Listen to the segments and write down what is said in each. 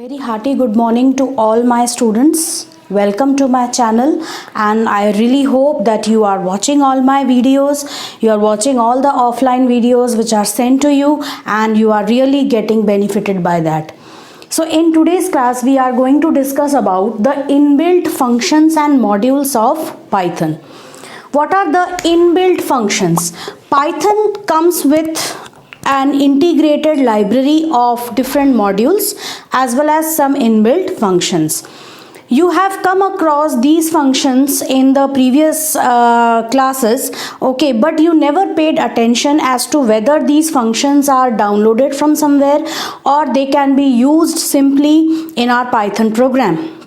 Very hearty good morning to all my students. Welcome to my channel, and I really hope that you are watching all my videos. You are watching all the offline videos which are sent to you, and you are really getting benefited by that. So in today's class we are going to discuss about the inbuilt functions and modules of Python. What are the inbuilt functions? Python comes with an integrated library of different modules as well as some inbuilt functions. You have come across these functions in the previous classes, okay, but you never paid attention as to whether these functions are downloaded from somewhere or they can be used simply in our Python program.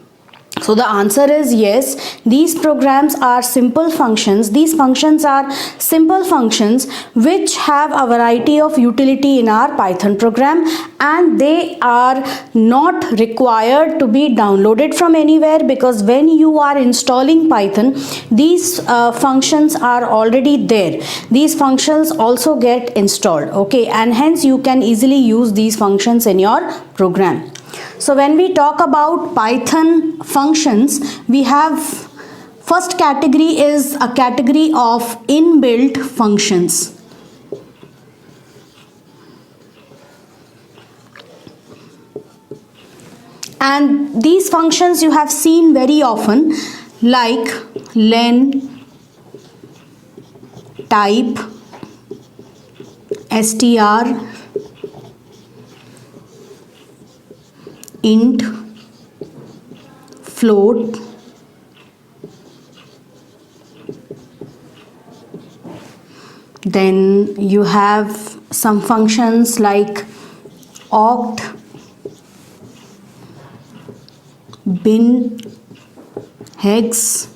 So the answer is yes, these programs are simple functions. These functions are simple functions which have a variety of utility in our Python program, and they are not required to be downloaded from anywhere, because when you are installing Python, these functions are already there. These functions also get installed, okay, and hence you can easily use these functions in your program. So when we talk about Python functions, we have first category is a category of inbuilt functions. And these functions you have seen very often, like len, type, str, int, float, then you have some functions like oct, bin, hex,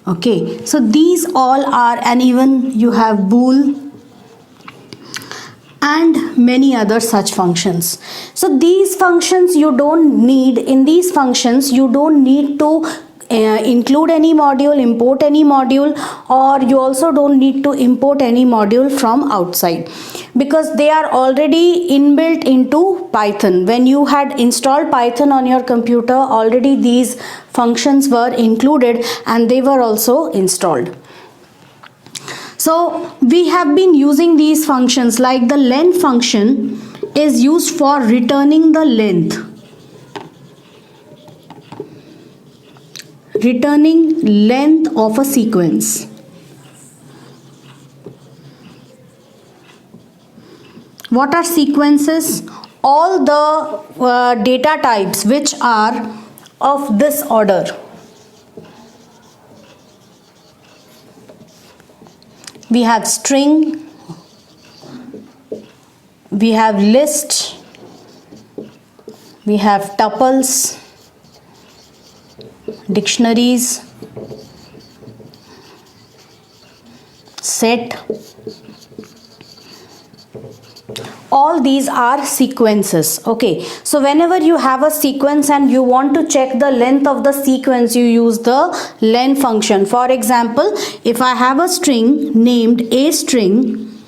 okay, so these all are, and even you have bool and many other such functions. So these functions you don't need, in these functions you don't need to include any module, import any module, or you also don't need to import any module from outside, because they are already inbuilt into Python. When you had installed Python on your computer, already these functions were included and they were also installed. So we have been using these functions, like the len function is used for returning the length. Returning length of a sequence. What are sequences? All the data types which are of this order. We have string, we have list, we have tuples, dictionaries, set. All these are sequences, okay. So whenever you have a sequence and you want to check the length of the sequence, you use the len function. For example, if I have a string named a string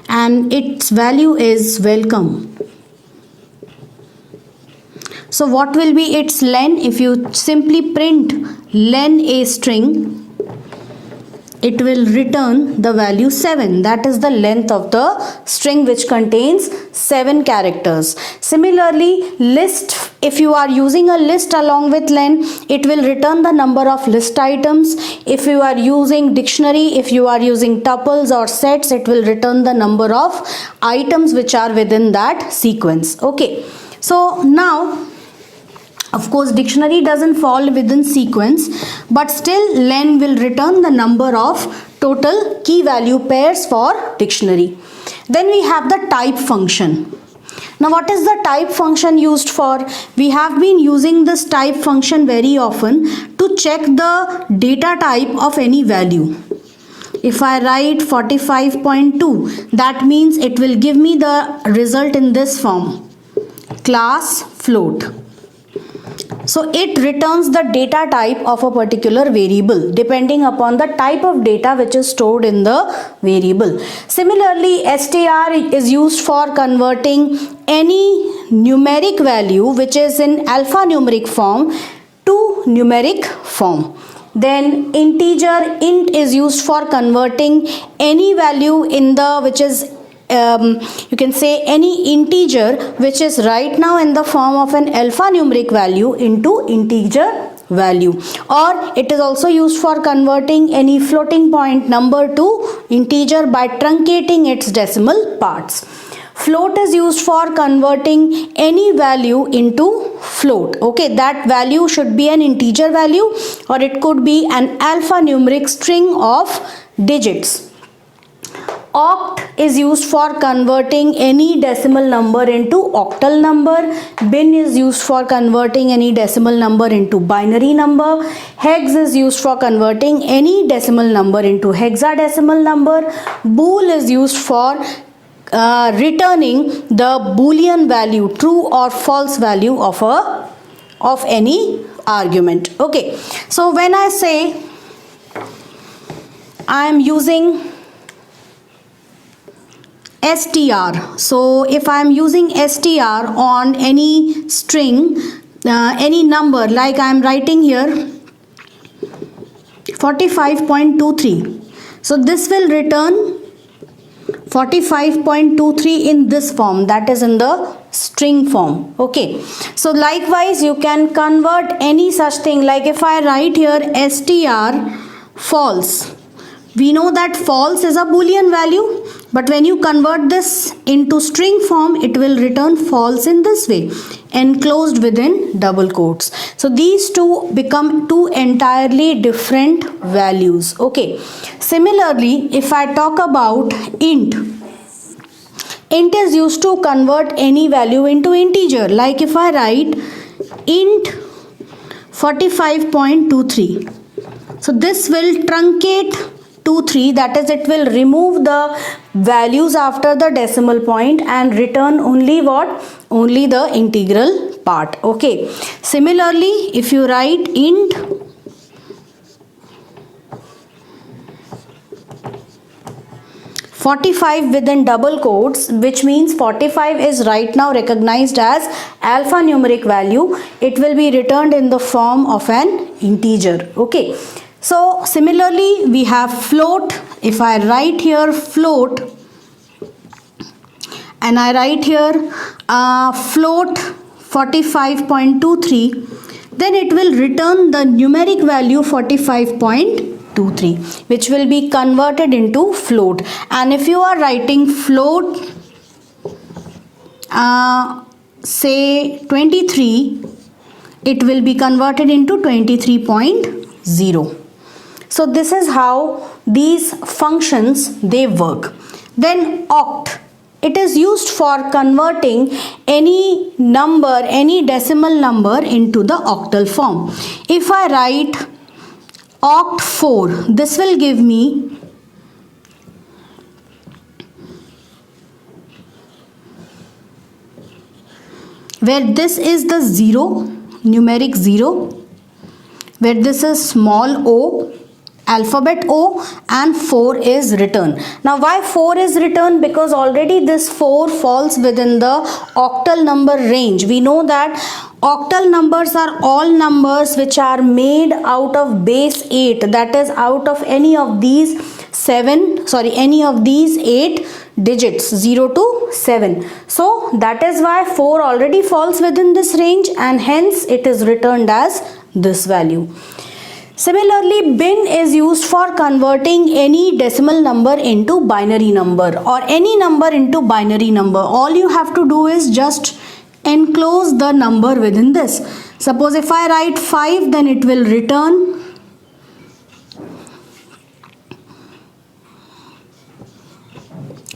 and its value is welcome, so what will be its len? If you simply print len a string, it will return the value 7. That is the length of the string, which contains 7 characters. Similarly, list, if you are using a list along with len, it will return the number of list items. If you are using dictionary, if you are using tuples or sets, it will return the number of items which are within that sequence, okay. So now, of course, dictionary doesn't fall within sequence, but still len will return the number of total key value pairs for dictionary. Then we have the type function. Now what is the type function used for? We have been using this type function very often to check the data type of any value. If I write 45.2, that means it will give me the result in this form, class float. So it returns the data type of a particular variable depending upon the type of data which is stored in the variable. Similarly, str is used for converting any numeric value which is in alphanumeric form to numeric form. Then integer int is used for converting any value in the which is you can say any integer which is right now in the form of an alphanumeric value into integer value, or it is also used for converting any floating point number to integer by truncating its decimal parts. Float is used for converting any value into float. Okay, that value should be an integer value or it could be an alphanumeric string of digits. Oct is used for converting any decimal number into octal number. Bin is used for converting any decimal number into binary number. Hex is used for converting any decimal number into hexadecimal number. Bool is used for returning the boolean value, true or false value of any argument. Okay, so when I say I am using str, so if I am using str on any string, any number, like I am writing here 45.23, so this will return 45.23 in this form, that is in the string form. Okay, so likewise you can convert any such thing, like if I write here str false, we know that false is a boolean value, but when you convert this into string form, it will return false in this way, enclosed within double quotes. So these two become two entirely different values. Okay, similarly, if I talk about int is used to convert any value into integer, like if I write int 45.23, so this will truncate 23, that is, it will remove the values after the decimal point and return only what? Only the integral part. Okay, similarly, if you write int 45 within double quotes, which means 45 is right now recognized as alphanumeric value, it will be returned in the form of an integer. Okay, so similarly we have float. If I write here float and I write here float 45.23, then it will return the numeric value 45.23, which will be converted into float. And if you are writing float say 23, it will be converted into 23.0. So this is how these functions they work. Then oct, it is used for converting any number, any decimal number into the octal form. If I write oct 4, this will give me where this is the 0, numeric 0, where this is small o, alphabet O, and 4 is written. Now why 4 is written? Because already this 4 falls within the octal number range. We know that octal numbers are all numbers which are made out of base 8, that is out of any of these 8 digits 0 to 7. So that is why 4 already falls within this range and hence it is returned as this value. Similarly, bin is used for converting any decimal number into binary number or any number into binary number. All you have to do is just enclose the number within this. Suppose if I write 5, then it will return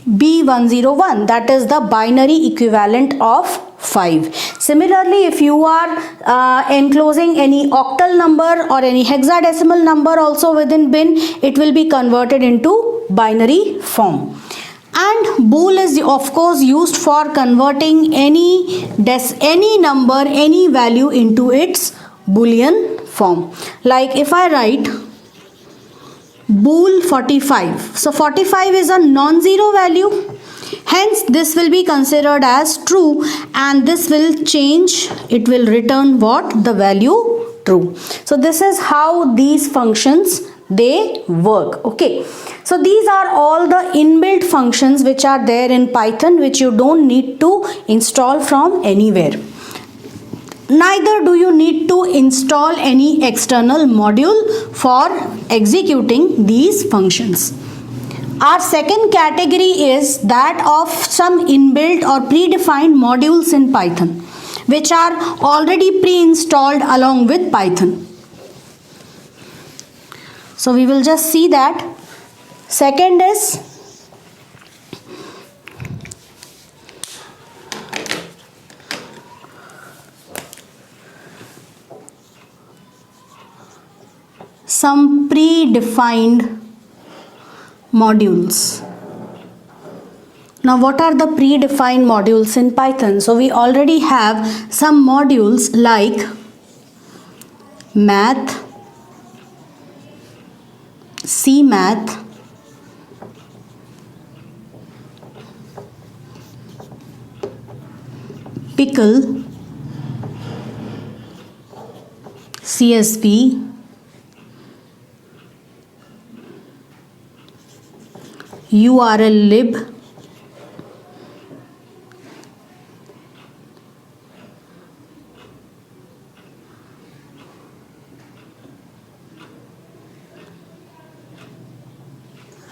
B101, that is the binary equivalent of 5. Similarly, if you are enclosing any octal number or any hexadecimal number also within bin, it will be converted into binary form. And bool is of course used for converting any number, any value into its Boolean form. Like if I write bool 45, so 45 is a non-zero value, hence this will be considered as true, and this will change, it will return what? The value true. So this is how these functions they work. Okay, so these are all the inbuilt functions which are there in Python, which you don't need to install from anywhere. Neither do you need to install any external module for executing these functions. Our second category is that of some inbuilt or predefined modules in Python, which are already pre-installed along with Python. So we will just see that. Second is some predefined modules. Now what are the predefined modules in Python? So we already have some modules like math, CMath, pickle, CSV, URL lib,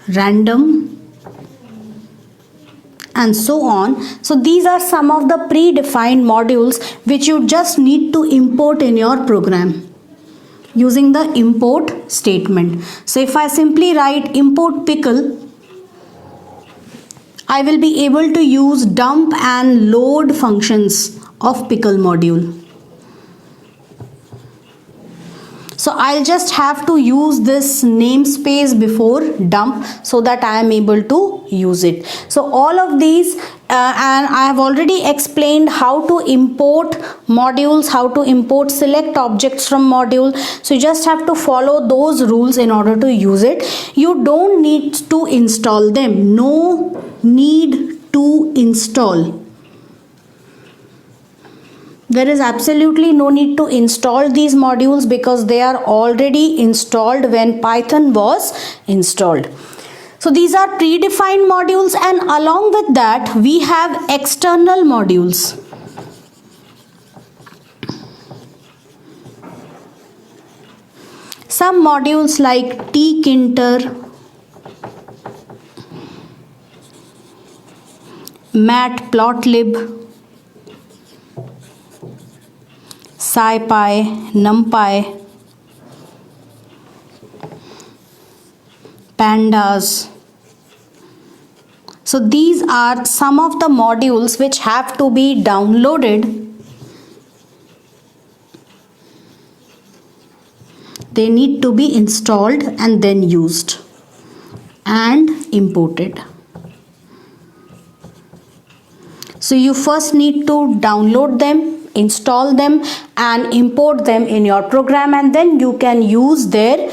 random, and so on. So these are some of the predefined modules which you just need to import in your program using the import statement. So if I simply write import pickle, I will be able to use dump and load functions of pickle module. So I'll just have to use this namespace before dump so that I am able to use it. So all of these and I have already explained how to import modules, how to import select objects from module. So you just have to follow those rules in order to use it. You don't need to install them. No need to install. There is absolutely no need to install these modules because they are already installed when Python was installed. So these are predefined modules, and along with that we have external modules. Some modules like tkinter, matplotlib, scipy, numpy, pandas. So these are some of the modules which have to be downloaded. They need to be installed and then used and imported. So you first need to download them, install them and import them in your program, and then you can use their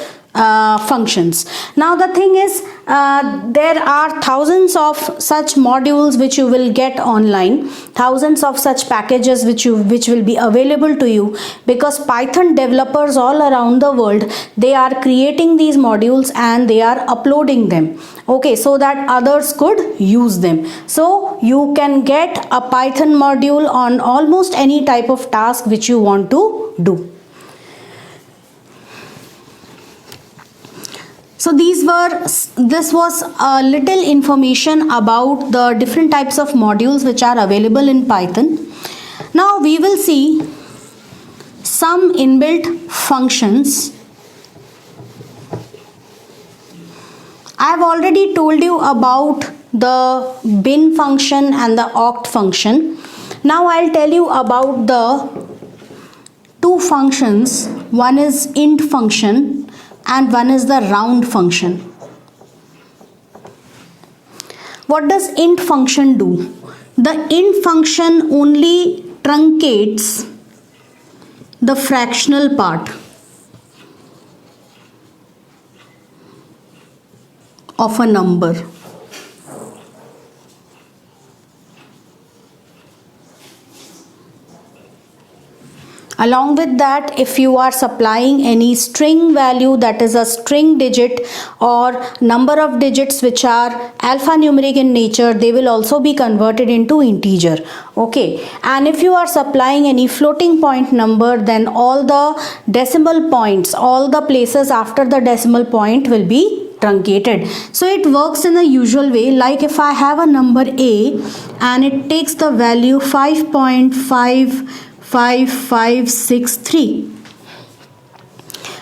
functions. Now the thing is, there are thousands of such modules which you will get online, thousands of such packages which will be available to you, because Python developers all around the world, they are creating these modules and they are uploading them, okay, so that others could use them. So you can get a Python module on almost any type of task which you want to do. So this was a little information about the different types of modules which are available in Python. Now we will see some inbuilt functions. I have already told you about the bin function and the oct function. Now I'll tell you about the two functions. One is int function and one is the round function. What does int function do? The int function only truncates the fractional part of a number. Along with that, if you are supplying any string value, that is a string digit or number of digits which are alphanumeric in nature, they will also be converted into integer. Okay, and if you are supplying any floating point number, then all the decimal points, all the places after the decimal point will be truncated. So it works in the usual way, like if I have a number A and it takes the value 5.5563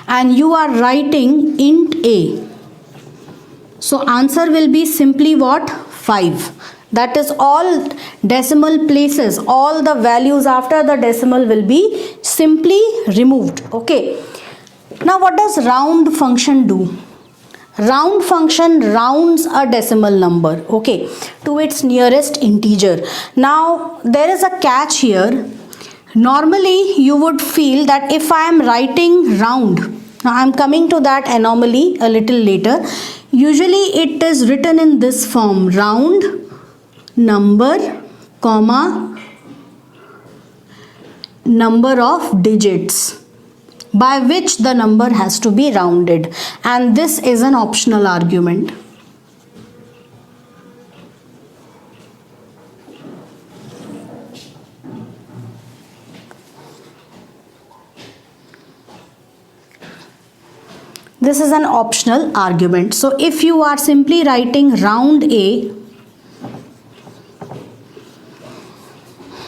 and you are writing int A, so answer will be simply what? 5. That is, all decimal places, all the values after the decimal will be simply removed. Okay, now what does round function do? Round function rounds a decimal number, okay, to its nearest integer. Now there is a catch here. Normally you would feel that if I am writing round, now I am coming to that anomaly a little later. Usually it is written in this form: round number comma number of digits by which the number has to be rounded, and this is an optional argument. This is an optional argument. So if you are simply writing round A,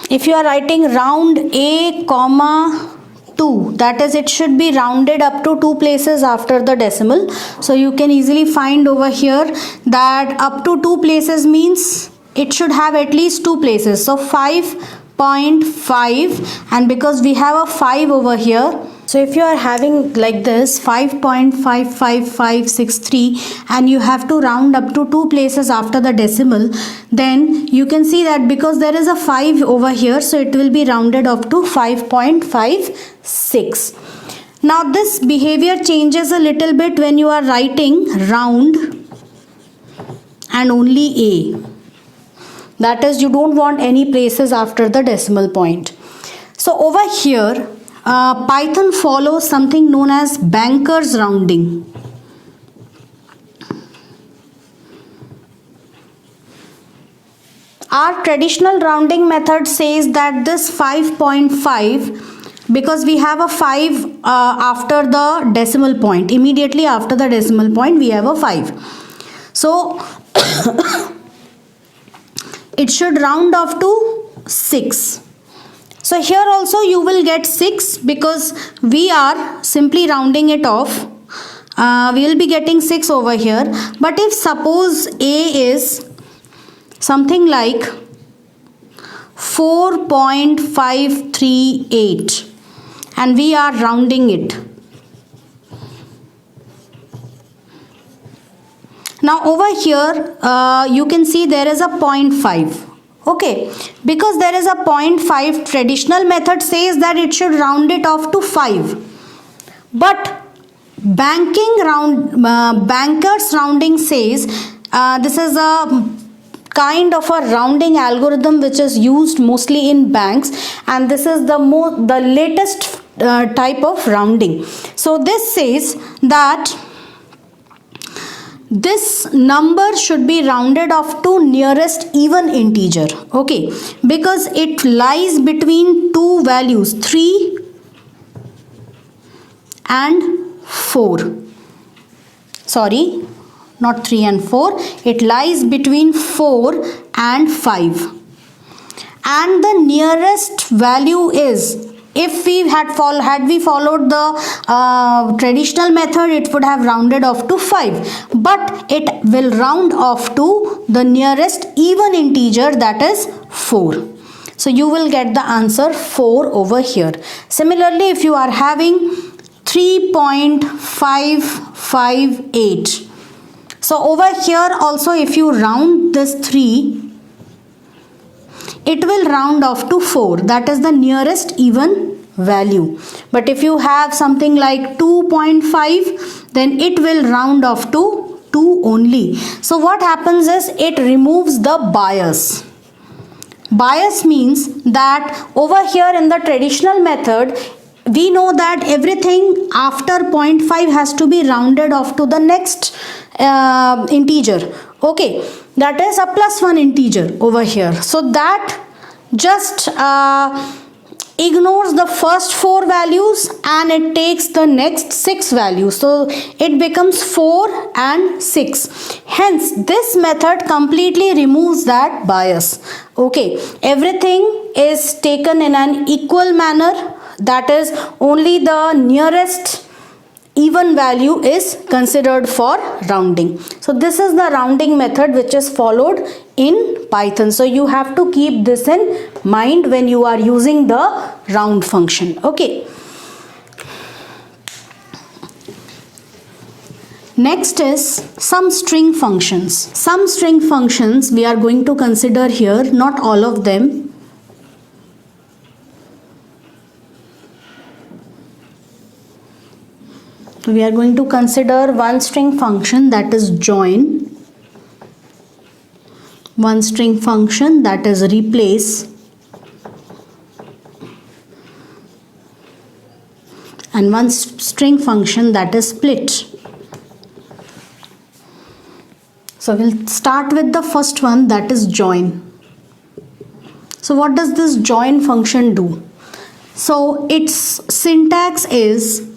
if you are writing round A comma 2, that is, it should be rounded up to 2 places after the decimal. So you can easily find over here that up to 2 places means it should have at least 2 places. So 5.5, and because we have a 5 over here, so if you are having like this 5.55563 and you have to round up to 2 places after the decimal, then you can see that because there is a 5 over here, so it will be rounded off to 5.56. Now this behavior changes a little bit when you are writing round and only A. That is, you don't want any places after the decimal point. So over here, Python follows something known as banker's rounding. Our traditional rounding method says that this 5.5, because we have a 5 after the decimal point, immediately after the decimal point we have a 5. So it should round off to 6. So here also you will get 6 because we are simply rounding it off. We will be getting 6 over here. But if suppose A is something like 4.538 and we are rounding it. Now over here you can see there is a 0.5. Okay, because there is a 0.5, traditional method says that it should round it off to 5. But banker's rounding says this is a kind of a rounding algorithm which is used mostly in banks, and this is the latest type of rounding. So this says that this number should be rounded off to nearest even integer, okay, because it lies between two values, 3 and 4. Sorry, not 3 and 4, it lies between 4 and 5, and the nearest value is, if we had followed the traditional method, it would have rounded off to 5, but it will round off to the nearest even integer, that is 4. So you will get the answer 4 over here. Similarly, if you are having 3.558, so over here also if you round this 3, it will round off to 4, that is the nearest even value. But if you have something like 2.5, then it will round off to 2 only. So what happens is it removes the bias. Bias means that over here in the traditional method, we know that everything after 0.5 has to be rounded off to the next integer. Okay, that is a +1 integer over here. So that just ignores the first 4 values and it takes the next 6 values. So it becomes 4 and 6. Hence this method completely removes that bias. Okay, everything is taken in an equal manner. That is, only the nearest even value is considered for rounding. So this is the rounding method which is followed in Python. So you have to keep this in mind when you are using the round function. Okay. Next is some string functions. Some string functions we are going to consider here, not all of them. We are going to consider one string function, that is join, one string function, that is replace, and one string function, that is split. So we'll start with the first one, that is join. So what does this join function do? So its syntax is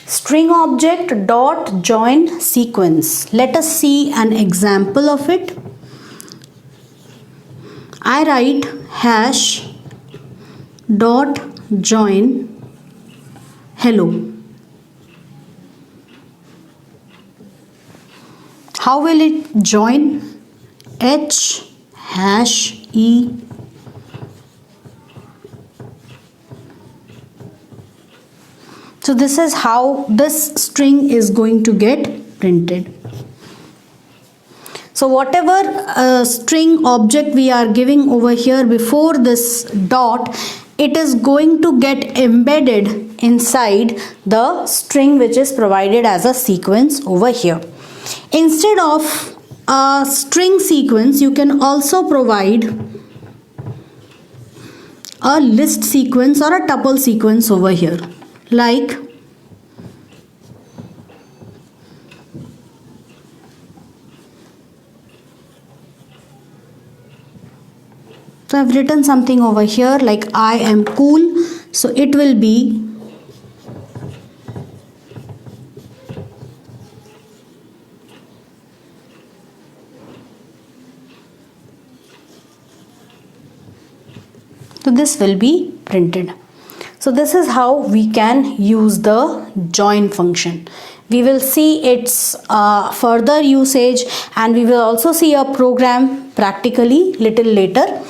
string object dot join sequence. Let us see an example of it. I write hash dot join hello. How will it join? H hash E. So this is how this string is going to get printed. So whatever string object we are giving over here before this dot, it is going to get embedded inside the string which is provided as a sequence over here. Instead of a string sequence, you can also provide a list sequence or a tuple sequence over here. Like so I've written something over here like I am cool, so it will be so this will be printed. So this is how we can use the join function. We will see its further usage and we will also see a program practically little later.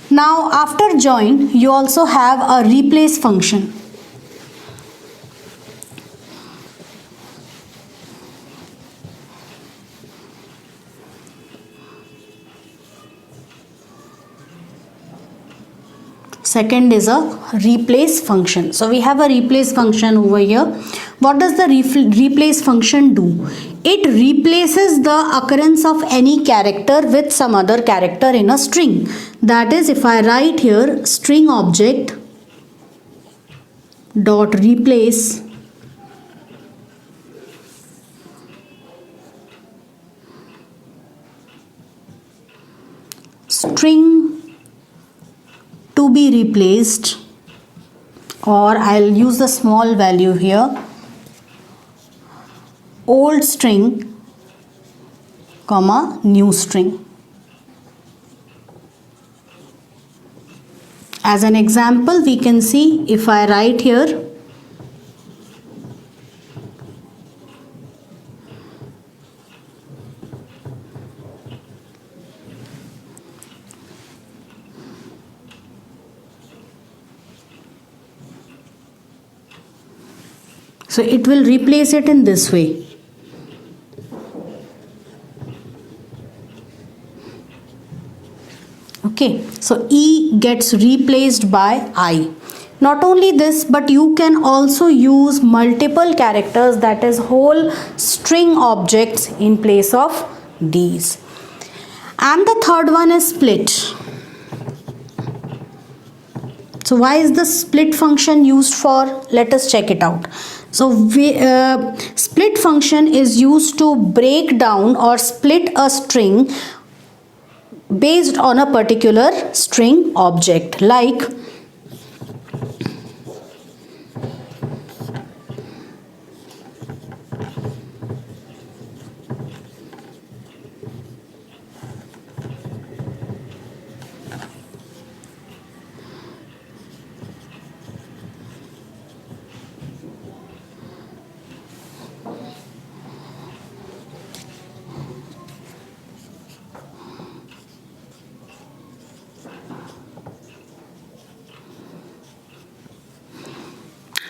Now after join, you also have a replace function. Second is a replace function. So we have a replace function over here. What does the replace function do? It replaces the occurrence of any character with some other character in a string. That is, if I write here string object dot replace string to be replaced, or I'll use the small value here, old string comma new string. As an example, we can see if I write here so it will replace it in this way. Okay, so E gets replaced by I. Not only this, but you can also use multiple characters, that is whole string objects in place of these. And the third one is split. So why is the split function used for? Let us check it out. So split function is used to break down or split a string based on a particular string object, like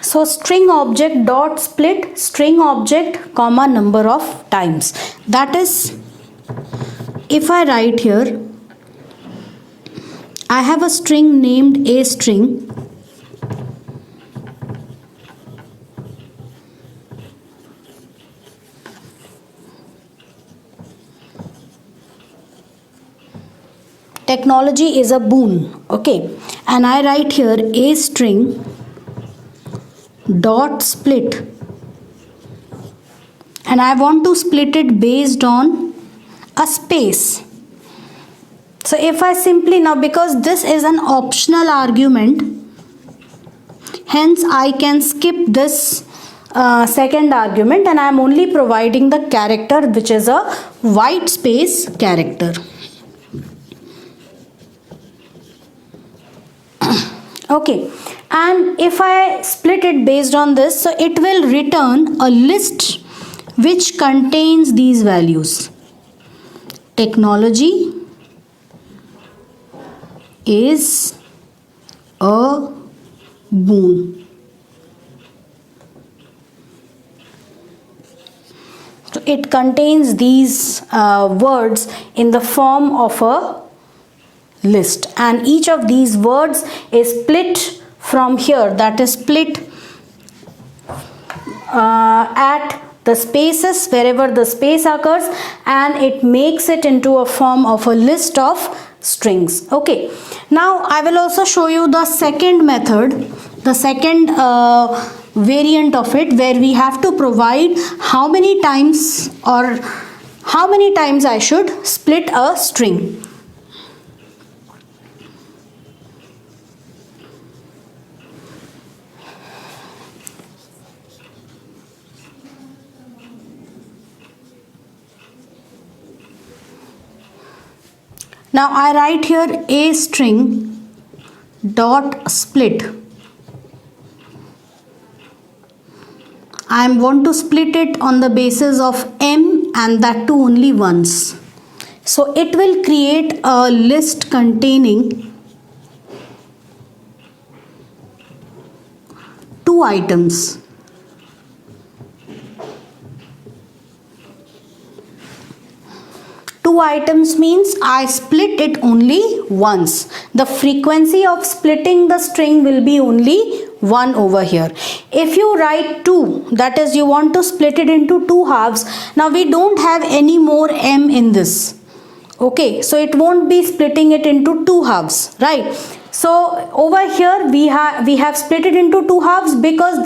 so string object dot split string object comma number of times. That is, if I write here, I have a string named a string, technology is a boon, okay, and I write here a string dot split, and I want to split it based on a space. So if I simply, now because this is an optional argument, hence I can skip this second argument, and I am only providing the character which is a white space character. Okay, and if I split it based on this, so it will return a list which contains these values. Technology is a boon. So it contains these words in the form of a list, and each of these words is split from here, that is split at the spaces wherever the space occurs, and it makes it into a form of a list of strings. Okay, now I will also show you the second method, the second variant of it, where we have to provide how many times or how many times I should split a string. Now I write here a string dot split. I want to split it on the basis of m, and that too only once. So it will create a list containing 2 items. Two items means I split it only once. The frequency of splitting the string will be only 1 over here. If you write 2, that is you want to split it into 2 halves. Now we don't have any more m in this. Okay, so it won't be splitting it into 2 halves, right? So over here we have split it into 2 halves because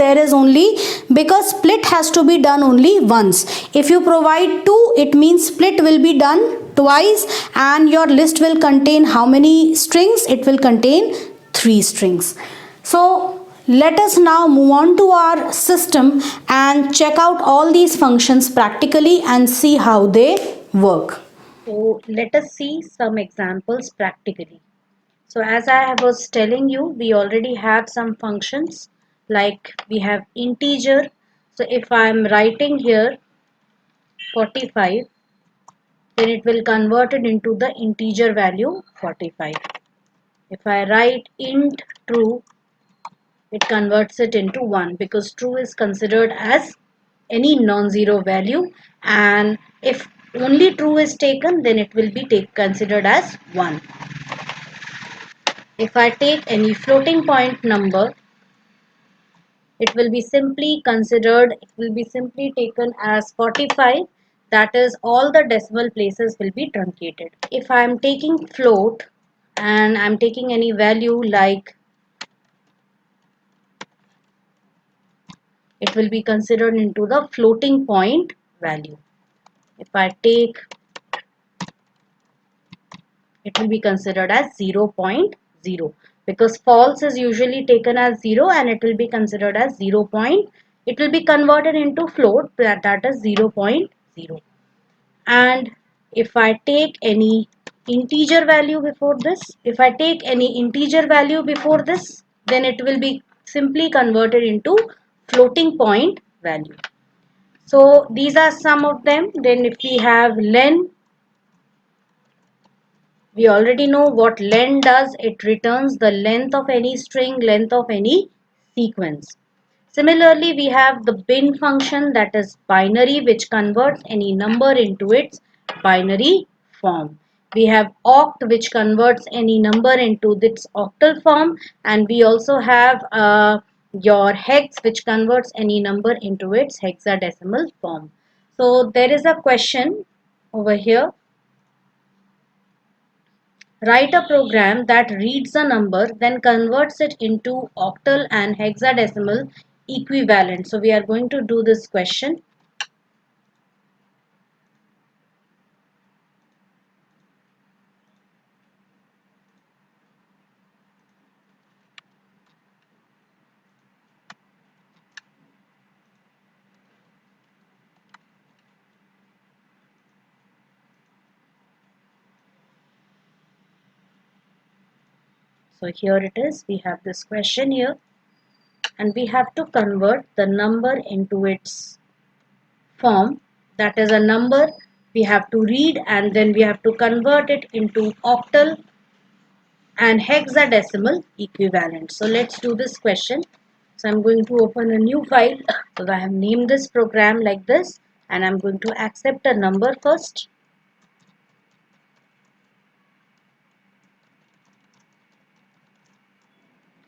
because split has to be done only once. If you provide 2, it means split will be done twice, and your list will contain how many strings? It will contain 3 strings. So let us now move on to our system and check out all these functions practically and see how they work. So let us see some examples practically. So as I was telling you, we already have some functions like we have integer. So if I am writing here 45, then it will convert it into the integer value 45. If I write int true, it converts it into 1 because true is considered as any non-zero value, and if only true is taken, then it will be considered as 1. If I take any floating point number, it will be simply taken as 45, that is all the decimal places will be truncated. If I am taking float and I am taking any value like, it will be considered into the floating point value. If I take, it will be considered as 0 0.0 because false is usually taken as 0 and it will be considered as 0 point. It will be converted into float, that is 0 0.0. And if I take any integer value before this, then it will be simply converted into floating point value. So these are some of them. Then if we have len, we already know what len does. It returns the length of any string, length of any sequence. Similarly, we have the bin function, that is binary, which converts any number into its binary form. We have oct, which converts any number into its octal form, and we also have your hex, which converts any number into its hexadecimal form. So there is a question over here. Write a program that reads a number, then converts it into octal and hexadecimal equivalent. So we are going to do this question. So here it is. We have this question here, and we have to convert the number into its form. That is a number we have to read, and then we have to convert it into octal and hexadecimal equivalent. So let's do this question. So I'm going to open a new file. So I have named this program like this, and I'm going to accept a number first.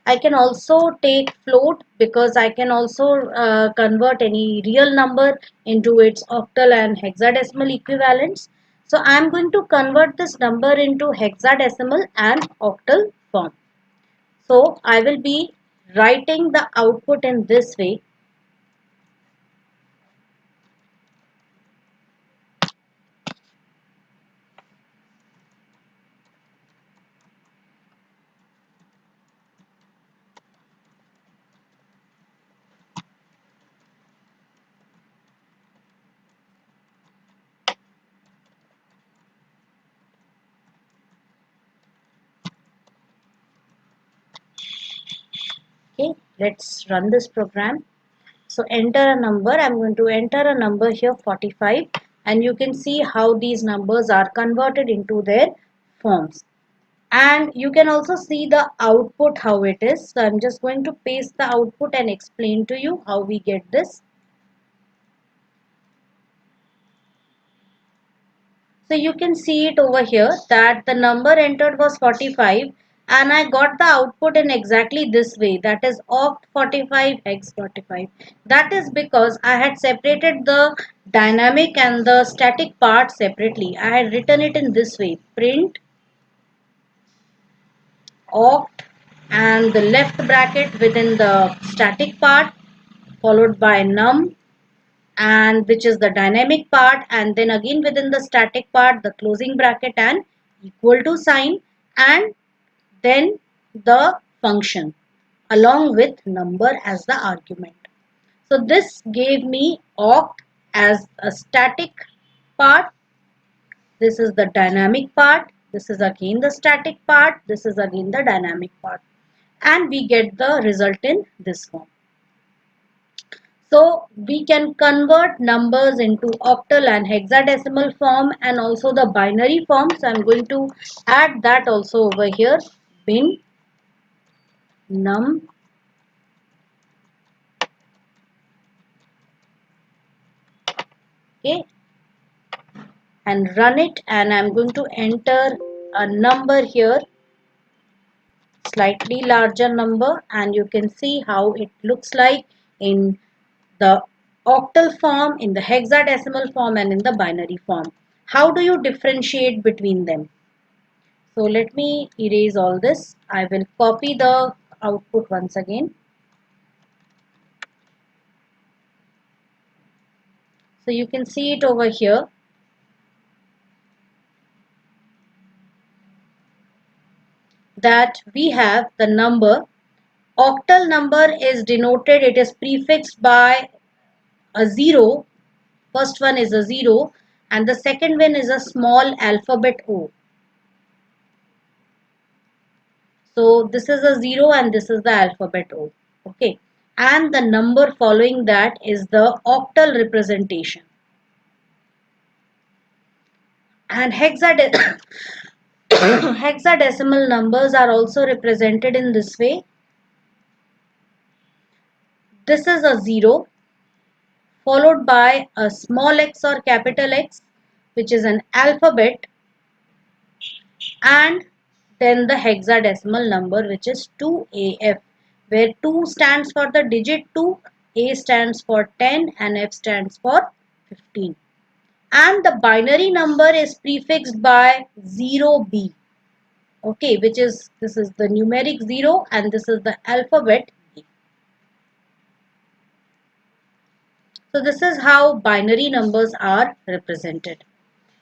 I can also take float because I can also convert any real number into its octal and hexadecimal equivalents. So I'm going to convert this number into hexadecimal and octal form. So I will be writing the output in this way. Okay, let's run this program. So enter a number. I'm going to enter a number here 45, and you can see how these numbers are converted into their forms. And you can also see the output how it is. So I'm just going to paste the output and explain to you how we get this. So you can see it over here that the number entered was 45, and I got the output in exactly this way, that is oct 45 hex 45. That is because I had separated the dynamic and the static part separately. I had written it in this way, print oct and the left bracket within the static part followed by num, and which is the dynamic part, and then again within the static part the closing bracket and equal to sign, and then the function along with number as the argument. So this gave me oct as a static part, this is the dynamic part, This is again the static part. This is again the dynamic part. And we get the result in this form. So we can convert numbers into octal and hexadecimal form and also the binary form. So I'm going to add that also over here. Bin num, okay, and run it, and I'm going to enter a number here, slightly larger number, and you can see how it looks like in the octal form, in the hexadecimal form, and in the binary form. How do you differentiate between them? So let me erase all this. I will copy the output once again. So you can see it over here. That we have the number. Octal number is denoted, it is prefixed by a 0. First one is a 0 and the second one is a small alphabet O. So this is a 0 and this is the alphabet O. Okay. And the number following that is the octal representation. And hexadecimal numbers are also represented in this way. This is a 0 followed by a small x or capital X, which is an alphabet, and then the hexadecimal number, which is 2AF, where 2 stands for the digit 2, A stands for 10 and F stands for 15. And the binary number is prefixed by 0B, okay, which is, this is the numeric 0 and this is the alphabet B. So this is how binary numbers are represented.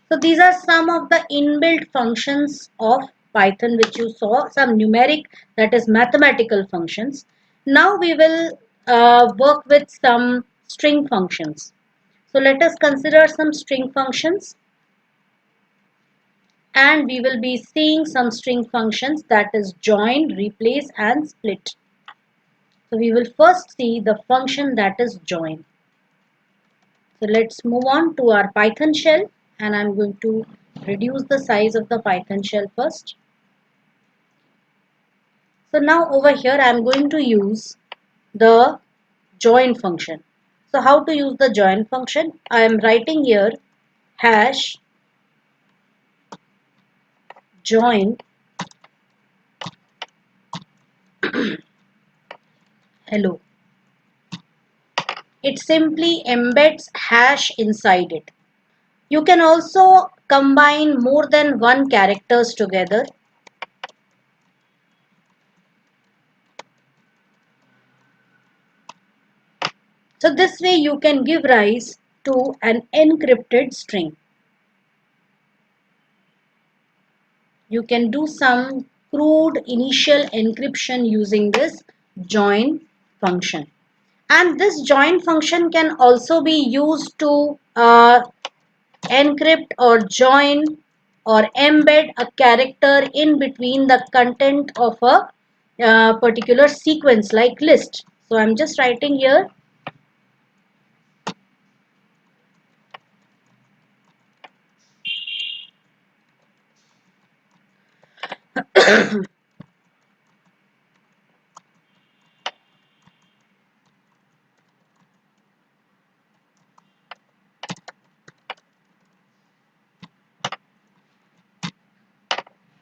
So these are some of the inbuilt functions of Python which you saw, some numeric, that is mathematical functions. Now we will work with some string functions. So let us consider some string functions, and we will be seeing some string functions, that is join, replace and split. So we will first see the function that is join. So let's move on to our Python shell, and I'm going to reduce the size of the Python shell first. So now over here I am going to use the join function. So how to use the join function? I am writing here hash join hello. It simply embeds hash inside it. You can also combine more than one characters together. So this way you can give rise to an encrypted string. You can do some crude initial encryption using this join function. And this join function can also be used to encrypt or join or embed a character in between the content of a particular sequence like list. So I'm just writing here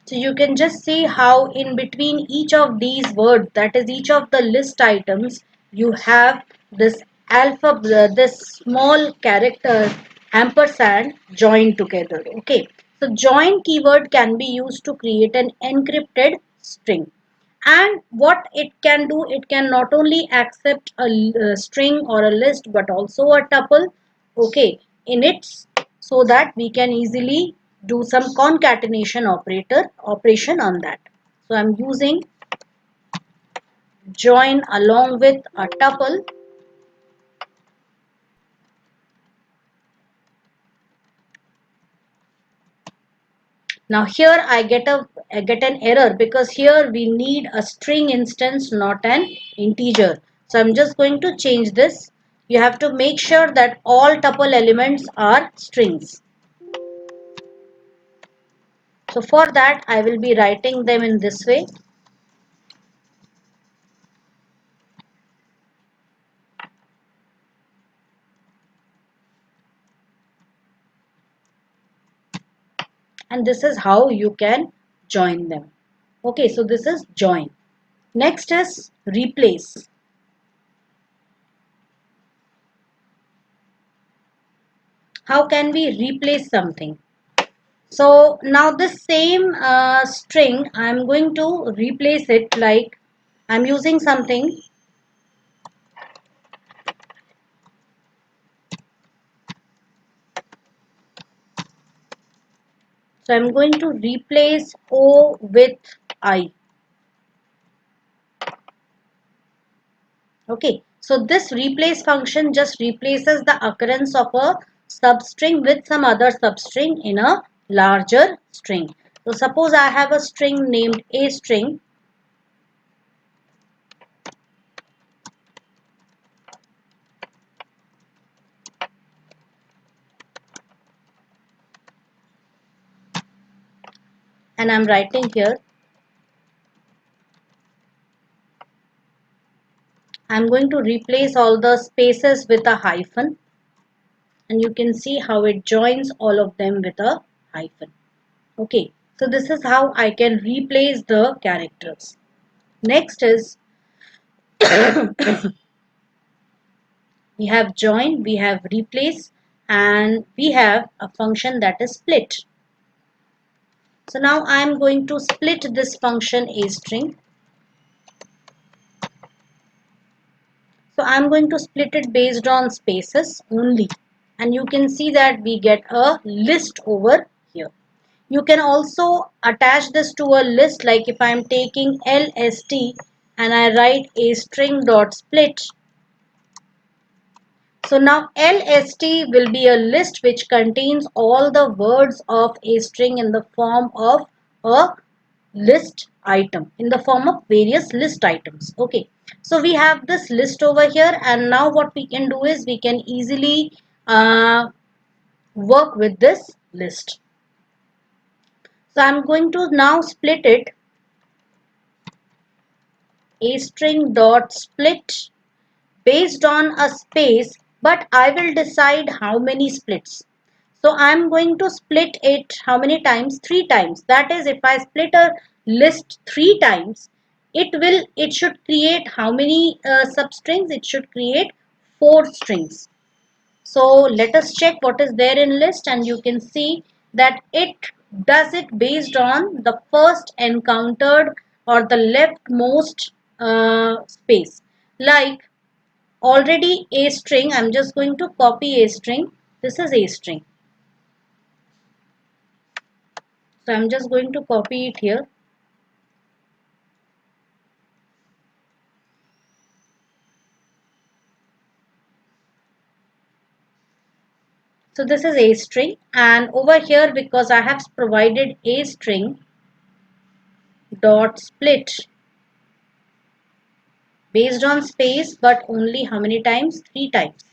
so you can just see how in between each of these words, that is each of the list items, you have this this small character ampersand joined together. Okay, so join keyword can be used to create an encrypted string. And what it can do, it can not only accept a string or a list but also a tuple, okay, in it, so that we can easily do some concatenation operation on that. So I'm using join along with a tuple, Now here I get an error because here we need a string instance, not an integer. So I'm just going to change this. You have to make sure that all tuple elements are strings. So for that I will be writing them in this way. And this is how you can join them. Okay, so this is join. Next is replace. How can we replace something? So now this same string, I'm going to replace it like I'm using something. So I'm going to replace O with I. Okay, so this replace function just replaces the occurrence of a substring with some other substring in a larger string. So suppose I have a string named A string. And I'm writing here, I'm going to replace all the spaces with a hyphen, and you can see how it joins all of them with a hyphen. Okay, so this is how I can replace the characters. Next is we have join, we have replace, and we have a function that is split. So now I am going to split this function a string. So I am going to split it based on spaces only, and you can see that we get a list over here. You can also attach this to a list, like if I am taking LST and I write a string dot split. So now LST will be a list which contains all the words of a string in the form of a list item, in the form of various list items. Okay, so we have this list over here, and now what we can do is we can easily work with this list. So I'm going to now split it a string dot split based on a space, but I will decide how many splits. So I'm going to split it how many times? 3 times. That is, if I split a list 3 times, it should create how many substrings? It should create 4 strings. So let us check what is there in list, and you can see that it does it based on the first encountered or the leftmost space. Like already a string, I'm just going to copy a string. This is a string. So I'm just going to copy it here. So this is a string, and over here, because I have provided a string dot split based on space, but only how many times? 3 times.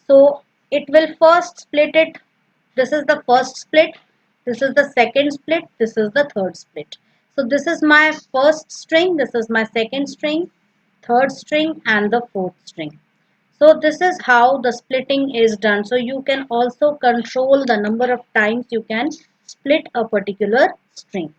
So it will first split it. This is the first split. This is the second split. This is the third split. So this is my first string. This is my second string, third string, and the fourth string. So this is how the splitting is done. So you can also control the number of times you can split a particular string.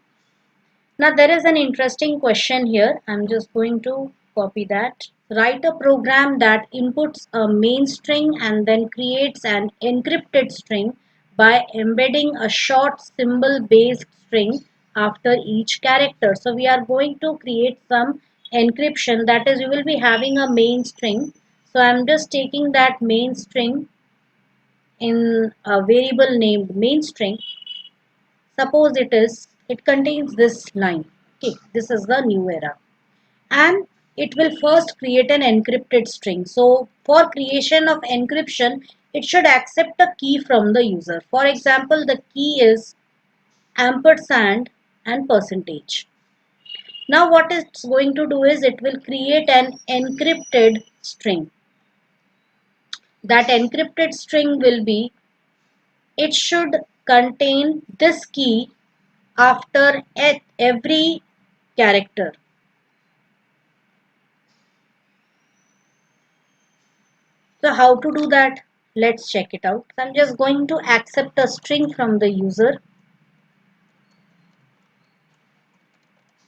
Now there is an interesting question here. I'm just going to copy that. Write a program that inputs a main string and then creates an encrypted string by embedding a short symbol based string after each character. So we are going to create some encryption, that is, you will be having a main string. So I'm just taking that main string in a variable named main string. Suppose it contains this line. Okay, this is the new era, and it will first create an encrypted string. So for creation of encryption, it should accept a key from the user. For example, the key is ampersand and percentage. Now what it's going to do is it will create an encrypted string. That encrypted string will be, it should contain this key after every character. So how to do that? Let's check it out. So I'm just going to accept a string from the user.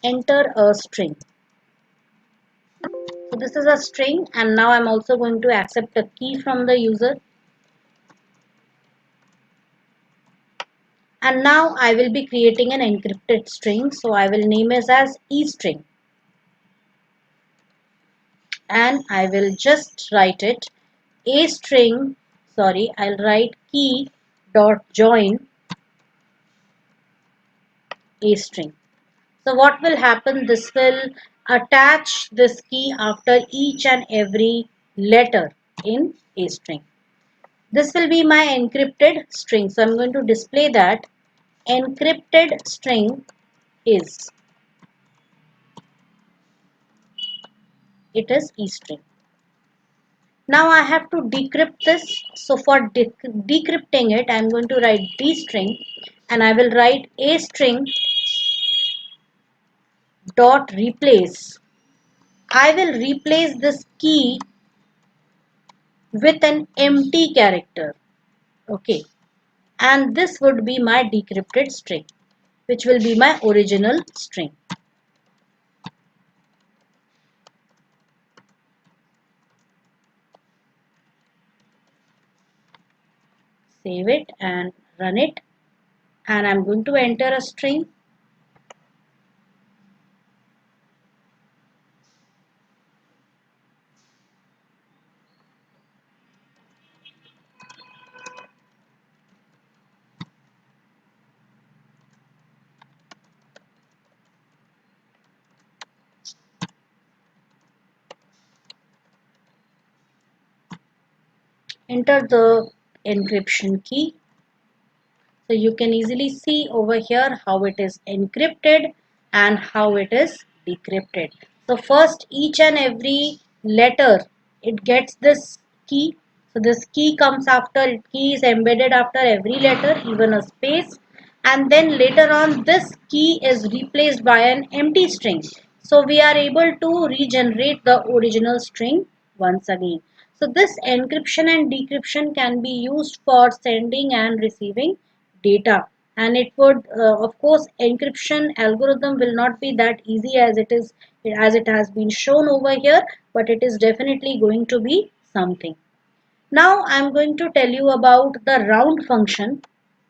Enter a string. So this is a string, and now I'm also going to accept a key from the user. And now I will be creating an encrypted string. So I will name it as eString. And I will just write it a string, sorry, I'll write key dot join a string. So what will happen? This will attach this key after each and every letter in a string. This will be my encrypted string. So I'm going to display that encrypted string is, it is eString. Now I have to decrypt this. So for decrypting it, I'm going to write dstring, and I will write a string dot replace. I will replace this key with an empty character. Okay. And this would be my decrypted string, which will be my original string. Save it and run it. And I'm going to enter a string. Enter the encryption key. So you can easily see over here how it is encrypted and how it is decrypted. So first, each and every letter, it gets this key. So this key comes after, key is embedded after every letter, even a space. And then later on, this key is replaced by an empty string. So we are able to regenerate the original string once again. So this encryption and decryption can be used for sending and receiving data, and it would of course, encryption algorithm will not be that easy as it is, as it has been shown over here, but it is definitely going to be something. Now I'm going to tell you about the round function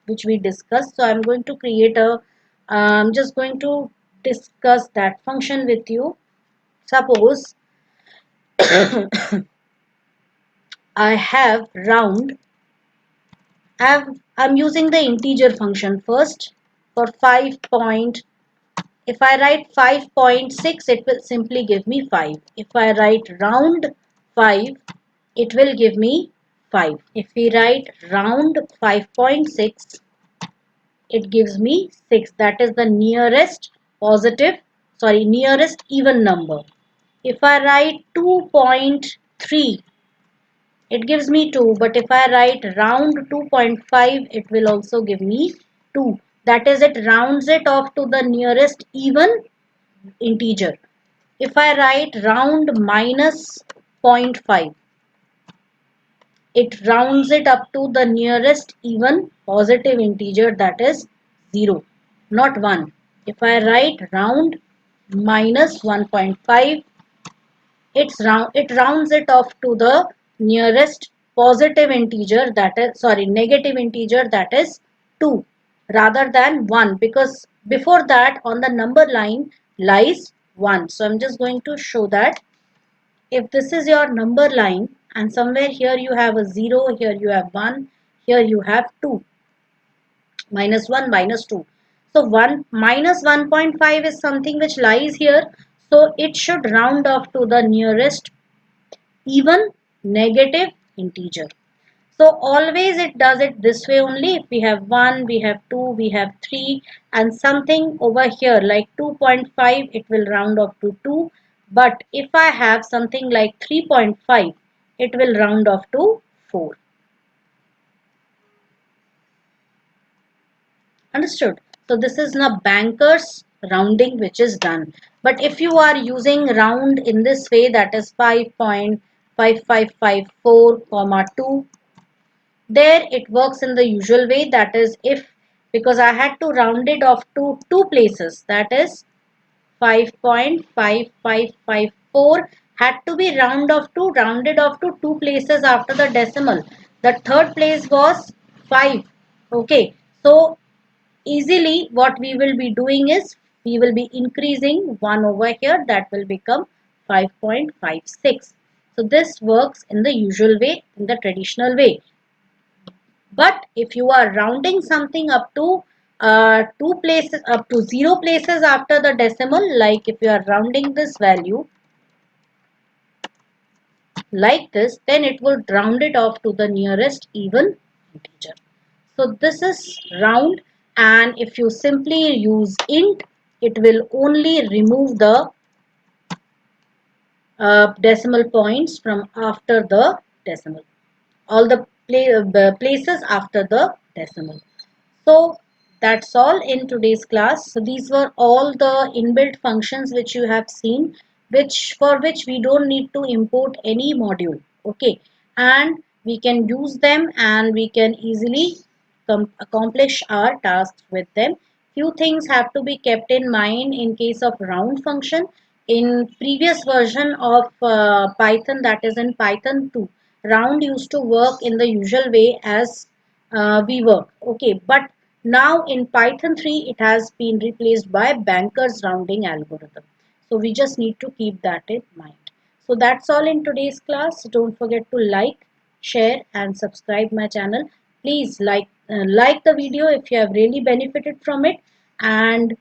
which we discussed. So I'm going to create a, I'm just going to discuss that function with you. Suppose I have round. I'm using the integer function first for 5 point. If I write 5.6, it will simply give me 5. If I write round 5, it will give me 5. If we write round 5.6, it gives me 6. That is the nearest positive, sorry, nearest even number. If I write 2.3, it gives me 2, but if I write round 2.5, it will also give me 2. That is, it rounds it off to the nearest even integer. If I write round minus zero point 0.5, it rounds it up to the nearest even positive integer, that is 0, not 1. If I write round minus 1.5, it rounds it off to the nearest positive integer, that is, sorry, negative integer, that is 2, rather than 1, because before that on the number line lies 1. So I'm just going to show that if this is your number line and somewhere here you have a 0, here you have 1, here you have 2, minus 1, minus 2. So 1 minus 1.5 is something which lies here. So it should round off to the nearest even negative integer. So always it does it this way only. If we have 1, we have 2, we have 3 and something over here like 2.5, it will round off to 2. But if I have something like 3.5, it will round off to 4. Understood? So this is now banker's rounding which is done. But if you are using round in this way, that is 5.5554 comma 2, there it works in the usual way, that is, if because I had to round it off to two places, that is 5.5554 had to be rounded off to two places after the decimal. The third place was 5. Okay, so easily what we will be doing is we will be increasing 1 over here, that will become 5.56. So this works in the usual way, in the traditional way. But if you are rounding something up to two places, up to 0 places after the decimal, like if you are rounding this value like this, then it will round it off to the nearest even integer. So this is round, and if you simply use int, it will only remove the decimal points from after the decimal, all the places after the decimal. So that's all in today's class. So these were all the inbuilt functions which you have seen, which for which we don't need to import any module. Okay, and we can use them and we can easily accomplish our tasks with them. Few things have to be kept in mind in case of round function. In previous version of Python, that is in Python 2, round used to work in the usual way as we work. Okay, but now in Python 3, it has been replaced by Banker's rounding algorithm. So we just need to keep that in mind. So that's all in today's class. Don't forget to like, share and subscribe my channel. Please like the video if you have really benefited from it, and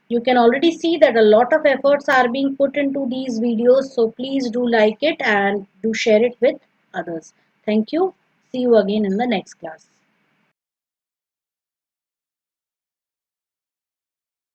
you can already see that a lot of efforts are being put into these videos. So please do like it and do share it with others. Thank you. See you again in the next class.